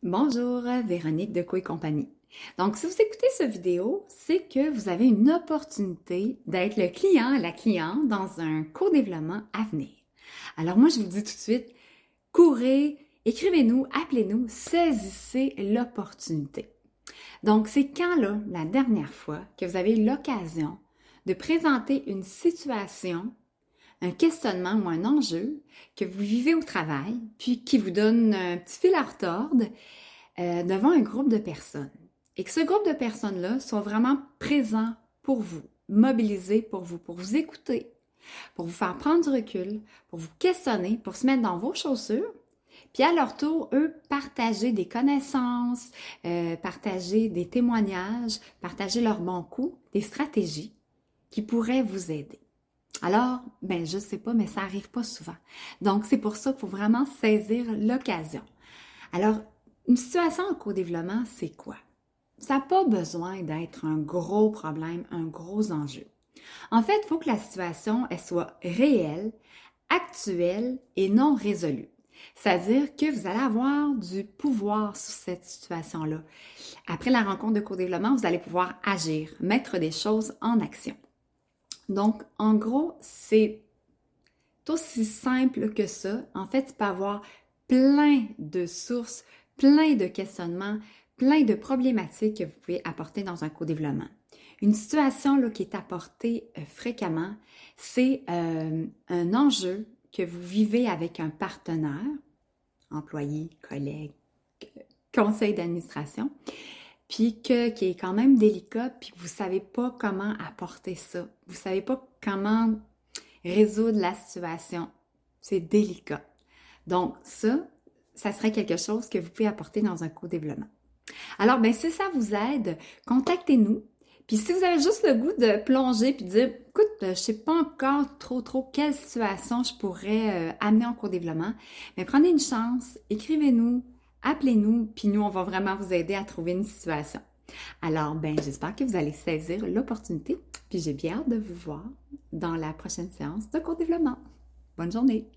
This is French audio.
Bonjour, Véronique de Co et compagnie. Donc, si vous écoutez cette vidéo, c'est que vous avez une opportunité d'être le client, la cliente dans un co-développement à venir. Alors moi, je vous dis tout de suite, courez, écrivez-nous, appelez-nous, saisissez l'opportunité. Donc, c'est quand, là, la dernière fois que vous avez eu l'occasion de présenter une situation, un questionnement ou un enjeu que vous vivez au travail, puis qui vous donne un petit fil à retordre, devant un groupe de personnes et que ce groupe de personnes-là soit vraiment présent pour vous, mobilisé pour vous écouter, pour vous faire prendre du recul, pour vous questionner, pour se mettre dans vos chaussures, puis à leur tour, eux, partager des connaissances, partager des témoignages, partager leurs bons coups, des stratégies qui pourraient vous aider. Alors, je sais pas, mais ça arrive pas souvent. Donc, c'est pour ça qu'il faut vraiment saisir l'occasion. Alors, une situation en co-développement, c'est quoi? Ça n'a pas besoin d'être un gros problème, un gros enjeu. En fait, il faut que la situation elle soit réelle, actuelle et non résolue. C'est-à-dire que vous allez avoir du pouvoir sur cette situation-là. Après la rencontre de co-développement, vous allez pouvoir agir, mettre des choses en action. Donc, en gros, c'est aussi simple que ça. En fait, tu peux avoir plein de sources, plein de questionnements, plein de problématiques que vous pouvez apporter dans un co-développement. Une situation là, qui est apportée fréquemment, c'est un enjeu que vous vivez avec un partenaire, employé, collègue, conseil d'administration, puis qui est quand même délicat, puis vous ne savez pas comment apporter ça. Vous ne savez pas comment résoudre la situation. C'est délicat. Donc, ça serait quelque chose que vous pouvez apporter dans un co-développement. Alors, si ça vous aide, contactez-nous. Puis si vous avez juste le goût de plonger puis de dire, écoute, je ne sais pas encore trop quelle situation je pourrais amener en co-développement, mais prenez une chance, écrivez-nous, appelez-nous, puis nous, on va vraiment vous aider à trouver une situation. Alors, j'espère que vous allez saisir l'opportunité, puis j'ai bien hâte de vous voir dans la prochaine séance de co-développement. Bonne journée!